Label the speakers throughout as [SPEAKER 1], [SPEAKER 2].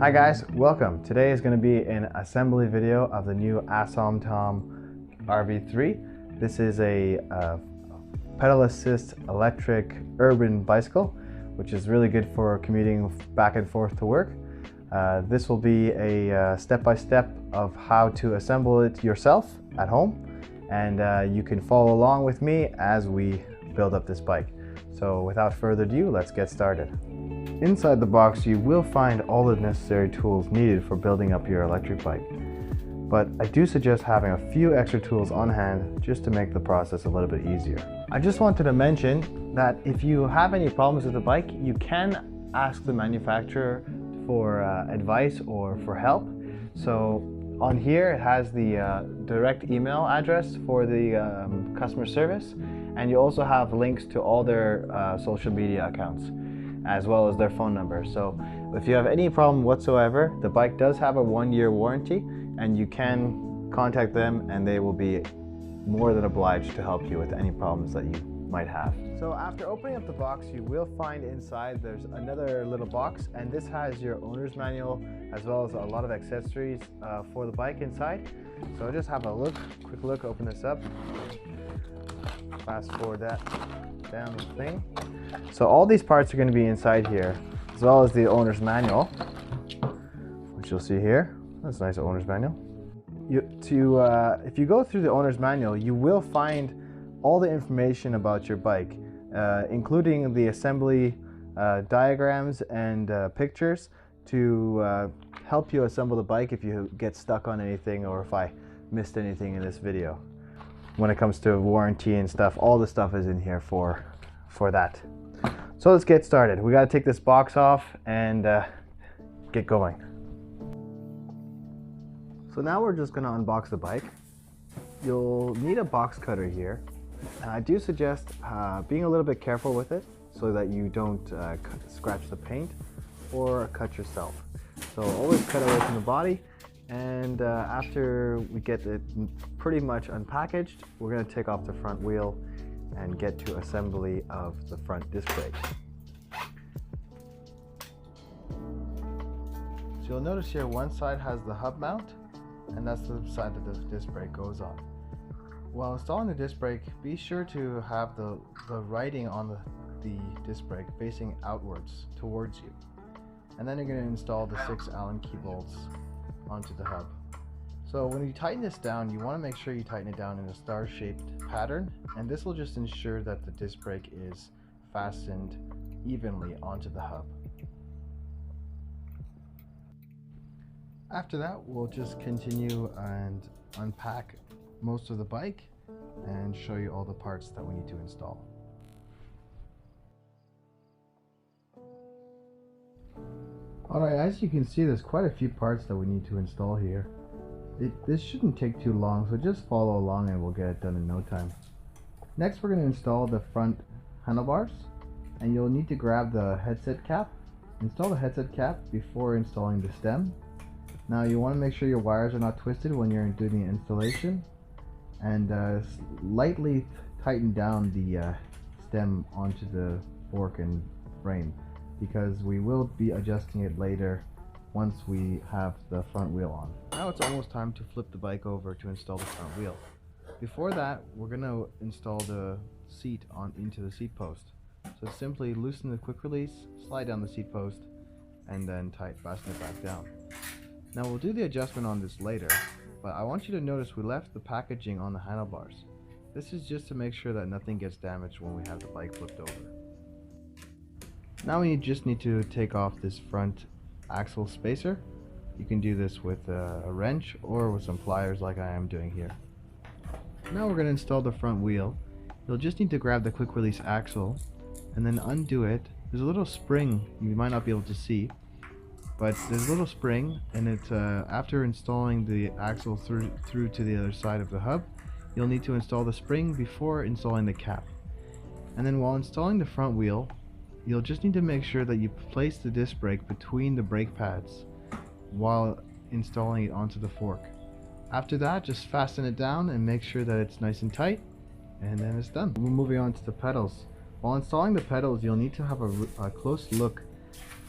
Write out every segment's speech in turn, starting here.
[SPEAKER 1] Hi guys, welcome. Today is going to be an assembly video of the new Asomtom RV3. This is a pedal assist electric urban bicycle, which is really good for commuting back and forth to work. This will be a step-by-step of how to assemble it yourself at home, and you can follow along with me as we build up this bike. So without further ado, let's get started. Inside the box, you will find all the necessary tools needed for building up your electric bike. But I do suggest having a few extra tools on hand just to make the process a little bit easier. I just wanted to mention that if you have any problems with the bike, you can ask the manufacturer for advice or for help. So on here, it has the direct email address for the customer service, and you also have links to all their social media accounts, as well as their phone number. So if you have any problem whatsoever, the bike does have a 1-year warranty, and you can contact them and they will be more than obliged to help you with any problems that you might have. So after opening up the box, you will find inside there's another little box, and this has your owner's manual as well as a lot of accessories for the bike inside. So just have a look, quick look, open this up, fast forward that down the thing. So all these parts are going to be inside here, as well as the owner's manual, which you'll see here. That's a nice owner's manual. If you go through the owner's manual, you will find all the information about your bike, including the assembly diagrams and pictures to help you assemble the bike if you get stuck on anything, or if I missed anything in this video. When it comes to warranty and stuff, all the stuff is in here for that. So let's get started. We got to take this box off and get going. So now we're just going to unbox the bike. You'll need a box cutter here, and I do suggest being a little bit careful with it so that you don't scratch the paint or cut yourself. So always cut away from the body, and after we get it pretty much unpackaged, we're going to take off the front wheel and get to assembly of the front disc brake. So you'll notice here one side has the hub mount, and that's the side that the disc brake goes on. While installing the disc brake, be sure to have the writing on the disc brake facing outwards towards you. And then you're going to install the 6 Allen key bolts onto the hub. So when you tighten this down, you want to make sure you tighten it down in a star-shaped pattern, and this will just ensure that the disc brake is fastened evenly onto the hub. After that, we'll just continue and unpack most of the bike and show you all the parts that we need to install. Alright, as you can see, there's quite a few parts that we need to install here. This shouldn't take too long, so just follow along and we'll get it done in no time. Next, we're going to install the front handlebars, and you'll need to grab the headset cap. Install the headset cap before installing the stem. Now you want to make sure your wires are not twisted when you're doing the installation, and lightly tighten down the stem onto the fork and frame, because we will be adjusting it later once we have the front wheel on. Now it's almost time to flip the bike over to install the front wheel. Before that, we're going to install the seat into the seat post. So simply loosen the quick release, slide down the seat post, and then fasten it back down. Now we'll do the adjustment on this later, but I want you to notice we left the packaging on the handlebars. This is just to make sure that nothing gets damaged when we have the bike flipped over. Now we just need to take off this front axle spacer. You can do this with a wrench or with some pliers like I am doing here. Now we're going to install the front wheel. You'll just need to grab the quick release axle and then undo it. There's a little spring you might not be able to see, but there's a little spring, and it's after installing the axle through to the other side of the hub, you'll need to install the spring before installing the cap. And then while installing the front wheel, you'll just need to make sure that you place the disc brake between the brake pads while installing it onto the fork. After that, just fasten it down and make sure that it's nice and tight, and then it's done. We're moving on to the pedals. While installing the pedals, you'll need to have a close look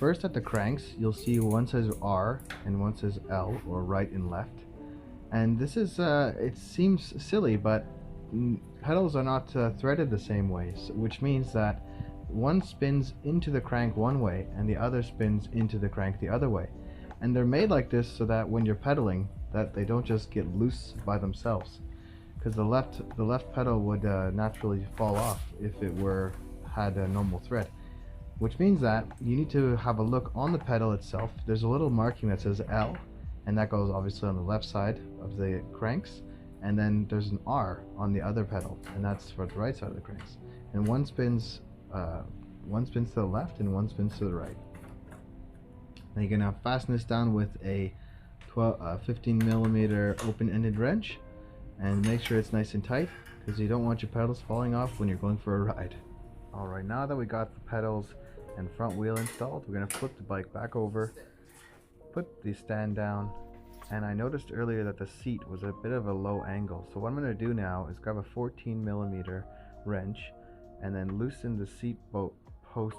[SPEAKER 1] First at the cranks, you'll see one says R and one says L, or right and left. And this is, it seems silly, but pedals are not threaded the same way, which means that one spins into the crank one way and the other spins into the crank the other way. And they're made like this so that when you're pedaling, that they don't just get loose by themselves. Because the left pedal would naturally fall off if it had a normal thread. Which means that you need to have a look on the pedal itself. There's a little marking that says L, and that goes obviously on the left side of the cranks, and then there's an R on the other pedal, and that's for the right side of the cranks. And one spins to the left and one spins to the right. Now you're gonna fasten this down with a 15 millimeter open-ended wrench, and make sure it's nice and tight, because you don't want your pedals falling off when you're going for a ride. Alright, now that we got the pedals and front wheel installed, we're gonna flip the bike back over, put the stand down, and I noticed earlier that the seat was a bit of a low angle. So what I'm going to do now is grab a 14 millimeter wrench and then loosen the seat post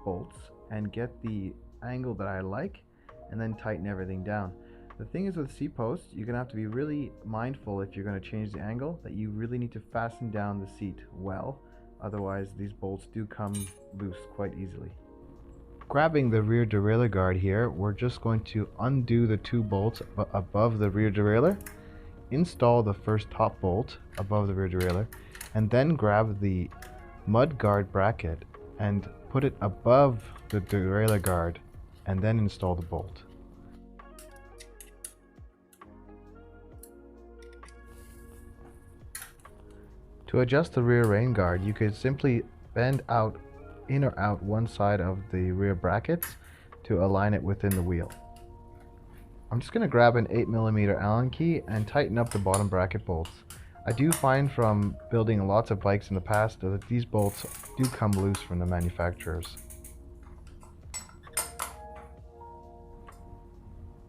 [SPEAKER 1] bolts and get the angle that I like, and then tighten everything down. The thing is, with seat posts, you're going to have to be really mindful if you're going to change the angle, that you really need to fasten down the seat well, otherwise these bolts do come loose quite easily. Grabbing the rear derailleur guard here, we're just going to undo the two bolts above the rear derailleur, install the first top bolt above the rear derailleur, and then grab the mud guard bracket and put it above the derailleur guard, and then install the bolt. To adjust the rear rain guard, you could simply bend out in or out one side of the rear brackets to align it within the wheel. I'm just going to grab an 8mm Allen key and tighten up the bottom bracket bolts. I do find from building lots of bikes in the past that these bolts do come loose from the manufacturers.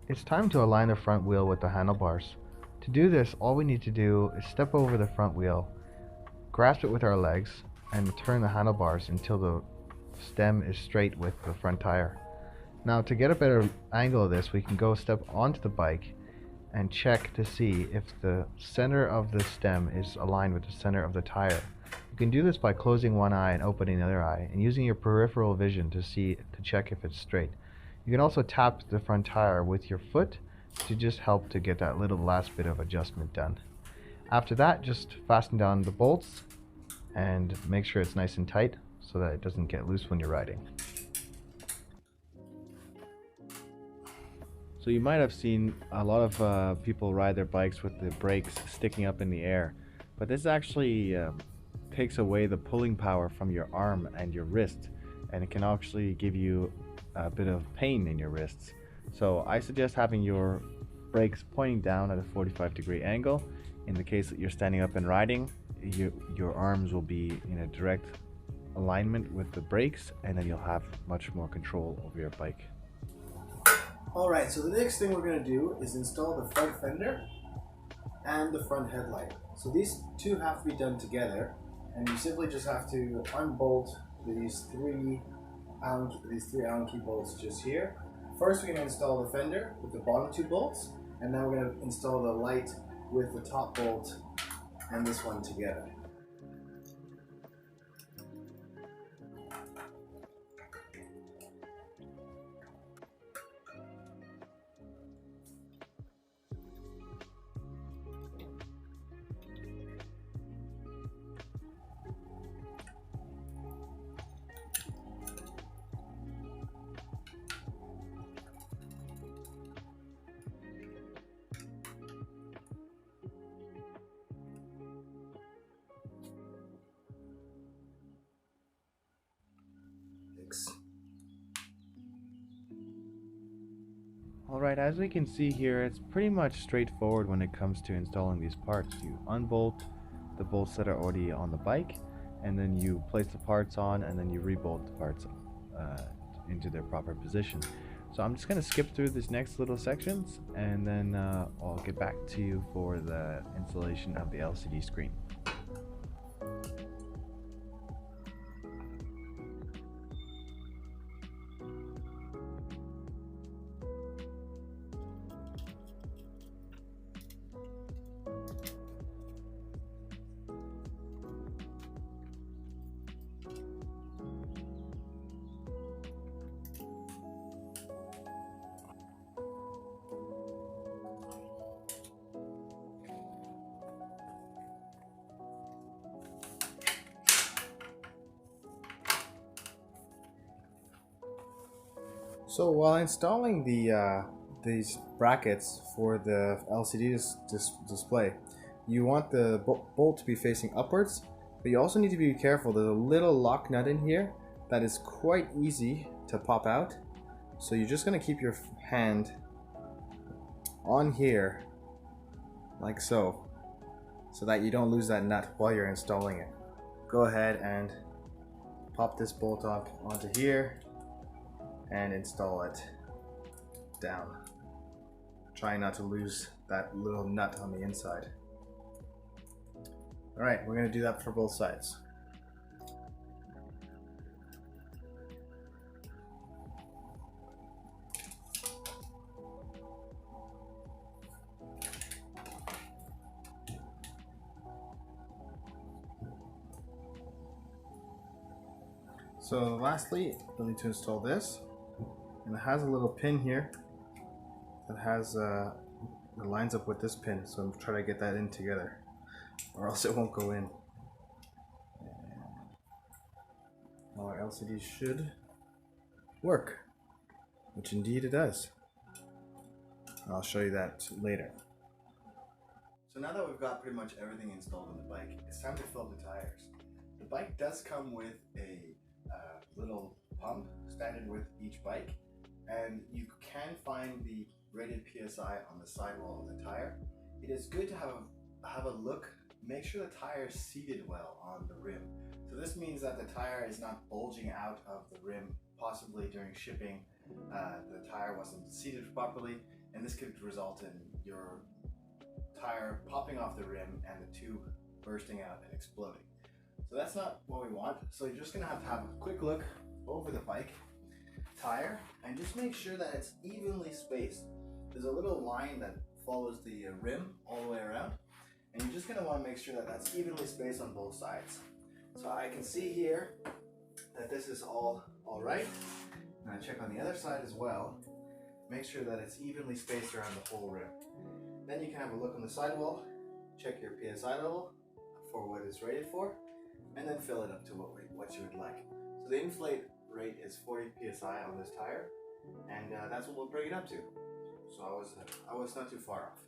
[SPEAKER 1] It's time to align the front wheel with the handlebars. To do this, all we need to do is step over the front wheel, grasp it with our legs, and turn the handlebars until the stem is straight with the front tire. Now, to get a better angle of this, we can go step onto the bike and check to see if the center of the stem is aligned with the center of the tire. You can do this by closing one eye and opening the other eye, and using your peripheral vision to check if it's straight. You can also tap the front tire with your foot to just help to get that little last bit of adjustment done. After that, just fasten down the bolts and make sure it's nice and tight so that it doesn't get loose when you're riding. So you might have seen a lot of people ride their bikes with the brakes sticking up in the air, but this actually takes away the pulling power from your arm and your wrist, and it can actually give you a bit of pain in your wrists. So I suggest having your brakes pointing down at a 45-degree angle. In the case that you're standing up and riding, your arms will be in a direct alignment with the brakes, and then you'll have much more control over your bike.
[SPEAKER 2] Alright, so the next thing we're going to do is install the front fender and the front headlight. So these two have to be done together, and you simply just have to unbolt these three Allen key bolts just here. First, we're going to install the fender with the bottom two bolts, and then we're going to install the light with the top bolt and this one together.
[SPEAKER 1] Alright, as we can see here, it's pretty much straightforward when it comes to installing these parts. You unbolt the bolts that are already on the bike, and then you place the parts on, and then you rebolt the parts into their proper position. So I'm just going to skip through this next little sections, and then I'll get back to you for the installation of the LCD screen.
[SPEAKER 2] So while installing these brackets for the LCD display, you want the bolt to be facing upwards, but you also need to be careful. There's a little lock nut in here that is quite easy to pop out. So you're just going to keep your hand on here like so that you don't lose that nut while you're installing it. Go ahead and pop this bolt up onto here and install it down. Try not to lose that little nut on the inside. Alright, we're going to do that for both sides. So lastly, we'll need to install this, and it has a little pin here that has that lines up with this pin. So I'm trying to get that in together, or else it won't go in. Our LCD should work, which indeed it does. I'll show you that later. So now that we've got pretty much everything installed on the bike, it's time to fill the tires. The bike does come with a little pump standard with each bike, and you can find the rated PSI on the sidewall of the tire. It is good to have a look, make sure the tire is seated well on the rim. So this means that the tire is not bulging out of the rim, possibly during shipping the tire wasn't seated properly, and this could result in your tire popping off the rim and the tube bursting out and exploding. So that's not what we want. So you're just gonna have a quick look over the bike tire and just make sure that it's evenly spaced. There's a little line that follows the rim all the way around, and you're just gonna want to make sure that that's evenly spaced on both sides. So I can see here that this is all right. And I check on the other side as well. Make sure that it's evenly spaced around the whole rim. Then you can have a look on the sidewall, check your PSI level for what it's rated for, and then fill it up to what you would like. So the inflate rate is 40 PSI on this tire, and that's what we'll bring it up to. So I was not too far off.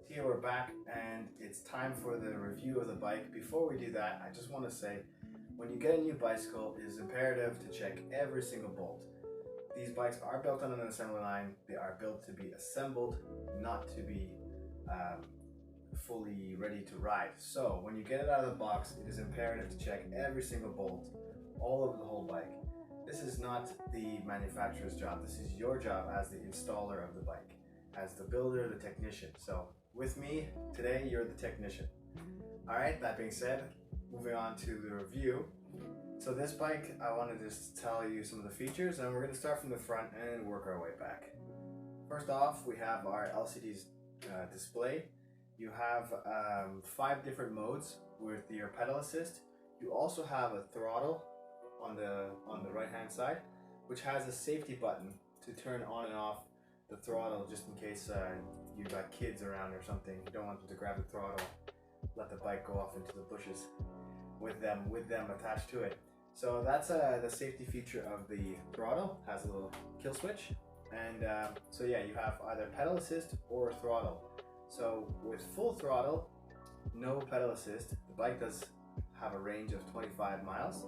[SPEAKER 2] Here we're back, and it's time for the review of the bike. Before we do that, I just want to say, when you get a new bicycle, it is imperative to check every single bolt. These bikes are built on an assembly line. They are built to be assembled, not to be fully ready to ride. So when you get it out of the box, it is imperative to check every single bolt all over the whole bike. This is not the manufacturer's job. This is your job as the installer of the bike, as the builder, the technician. So with me today, you're the technician. All right, that being said, moving on to the review. So this bike, I want to just tell you some of the features, and we're going to start from the front and work our way back. First off, we have our LCD display. You have 5 different modes with your pedal assist. You also have a throttle on the right hand side, which has a safety button to turn on and off the throttle, just in case you've got kids around or something. You don't want them to grab the throttle, let the bike go off into the bushes with them attached to it. So that's the safety feature of the throttle. Has a little kill switch, and so yeah, you have either pedal assist or throttle. So with full throttle, no pedal assist, the bike does have a range of 25 miles,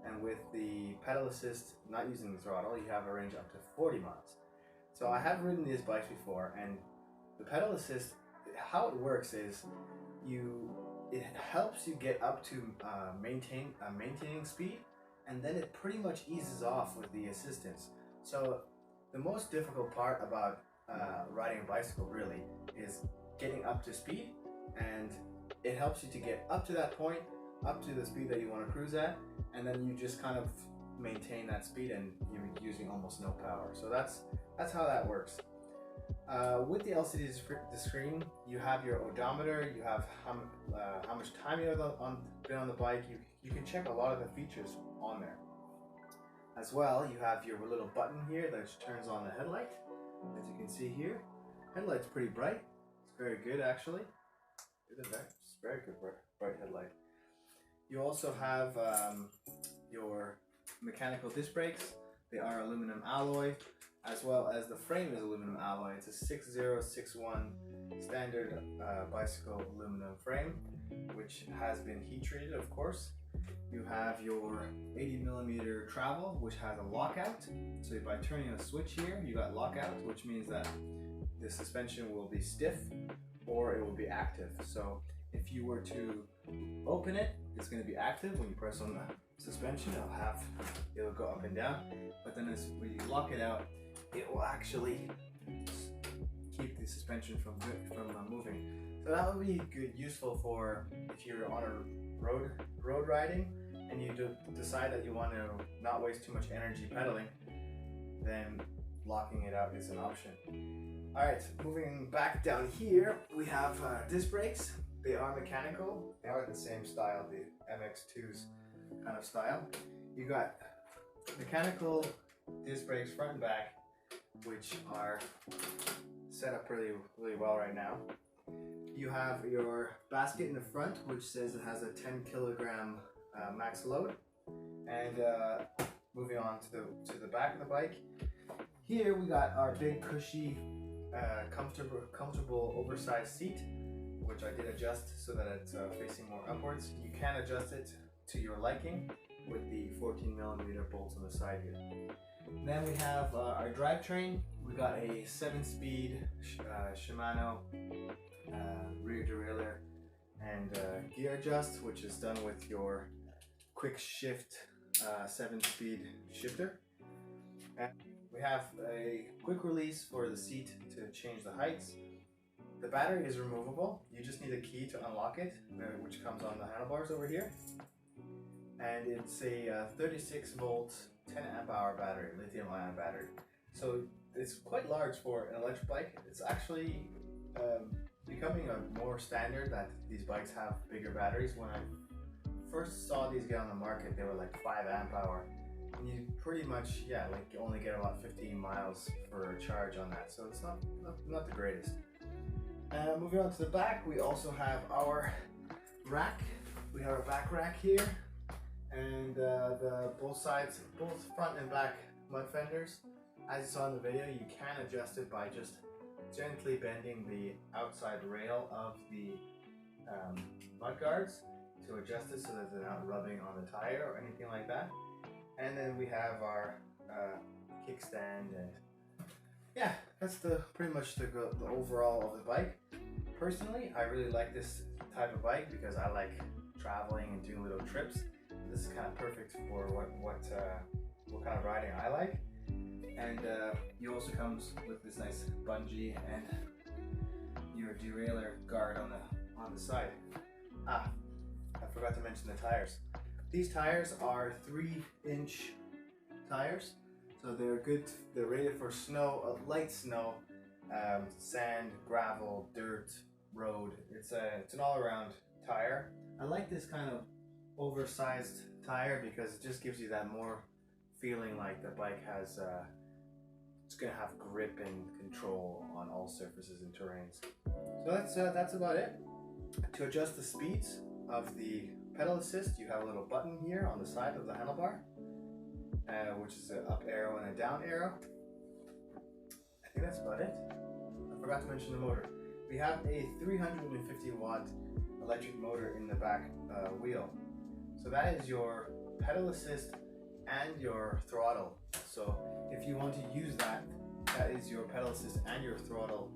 [SPEAKER 2] and with the pedal assist not using the throttle, you have a range up to 40 miles. So I have ridden these bikes before, and the pedal assist, how it works is it helps you get up to maintaining speed, and then it pretty much eases off with the assistance. So the most difficult part about riding a bicycle really is getting up to speed, and it helps you to get up to that point, up to the speed that you want to cruise at, and then you just kind of maintain that speed and you're using almost no power. So that's how that works. With the LCD screen, you have your odometer, you have how much time you have been on the bike. You can check a lot of the features on there. As well, you have your little button here that turns on the headlight. As you can see here, headlight's pretty bright. It's very good actually. It's very good bright headlight. You also have your mechanical disc brakes. They are aluminum alloy, as well as the frame is aluminum alloy. It's a 6061 standard bicycle aluminum frame, which has been heat treated, of course. You have your 80mm travel, which has a lockout. So by turning a switch here, you got lockout, which means that the suspension will be stiff or it will be active. So if you were to open it, it's going to be active. When you press on the suspension, it'll go up and down. But then when you lock it out, it will actually keep the suspension from moving. So that would be useful for if you're on a road riding and you decide that you want to not waste too much energy pedaling, then locking it out is an option. Alright, moving back down here, we have disc brakes. They are mechanical. They are the same style, the MX2's kind of style. You got mechanical disc brakes front and back, which are set up really well right now. You have your basket in the front, which says it has a 10 kilogram max load. And moving on to the back of the bike, here we got our big cushy, comfortable oversized seat, which I did adjust so that it's facing more upwards. You can adjust it to your liking with the 14mm bolts on the side here. And then we have our drivetrain. We got a 7-speed Shimano rear derailleur and gear adjust, which is done with your quick shift 7-speed shifter. And we have a quick release for the seat to change the heights. The battery is removable. You just need a key to unlock it, which comes on the handlebars over here. And it's a 36 volt, 10 amp hour battery, lithium ion battery. So it's quite large for an electric bike. It's actually becoming a more standard that these bikes have bigger batteries. When I first saw these get on the market, they were like 5 amp hour. And you pretty much, like you only get about 15 miles for a charge on that. So it's not the greatest. Moving on to the back, we also have our rack. We have a back rack here, and both front and back mud fenders. As you saw in the video, you can adjust it by just gently bending the outside rail of the mud guards to adjust it so that they're not rubbing on the tire or anything like that. And then we have our kickstand, and yeah, that's pretty much the overall of the bike. Personally, I really like this type of bike because I like traveling and doing little trips. This is kind of perfect for what kind of riding I like. And it also comes with this nice bungee and your derailleur guard on the side. I forgot to mention the tires. These tires are 3-inch tires. So they're good, they're rated for snow, light snow, sand, gravel, dirt, road. It's an all-around tire. I like this kind of oversized tire because it just gives you that more feeling like the bike has, it's gonna have grip and control on all surfaces and terrains. So that's about it. To adjust the speeds of the pedal assist, you have a little button here on the side of the handlebar, which is an up arrow and a down arrow. I think that's about it. I forgot to mention the motor. We have a 350 watt electric motor in the back wheel. So that is your pedal assist and your throttle. So if you want to use that is your pedal assist and your throttle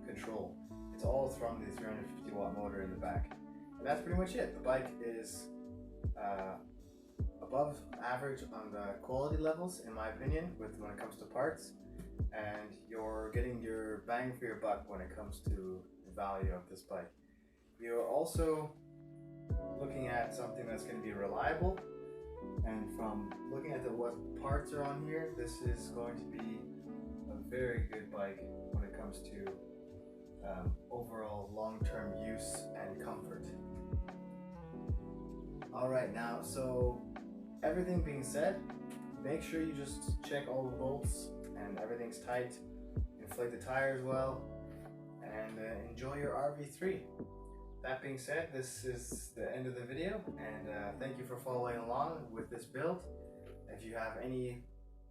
[SPEAKER 2] control. It's all from the 350 watt motor in the back. And that's pretty much it. The bike is above average on the quality levels, in my opinion, when it comes to parts, and you're getting your bang for your buck when it comes to the value of this bike. You're also looking at something that's going to be reliable, and from looking at what parts are on here, this is going to be a very good bike when it comes to overall long-term use and comfort. Alright, now, so everything being said, make sure you just check all the bolts and everything's tight, inflate the tires well, and enjoy your RV3.
[SPEAKER 1] that being said, this is the end of the video, and thank you for following along with this build. If you have any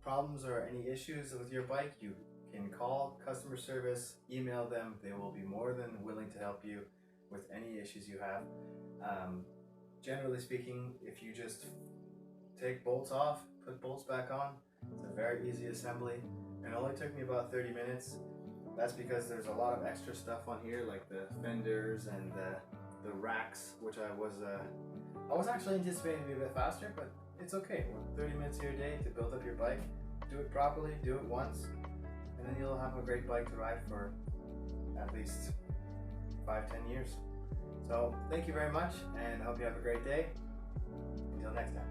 [SPEAKER 1] problems or any issues with your bike, you can call customer service, email them. They will be more than willing to help you with any issues you have. Generally speaking, if you just take bolts off, put bolts back on, it's a very easy assembly. It only took me about 30 minutes. That's because there's a lot of extra stuff on here, like the fenders and the racks, which I was actually anticipating to be a bit faster, but it's okay. 30 minutes of your day to build up your bike. Do it properly, do it once, and then you'll have a great bike to ride for at least 5-10 years. So thank you very much, and I hope you have a great day. Until next time.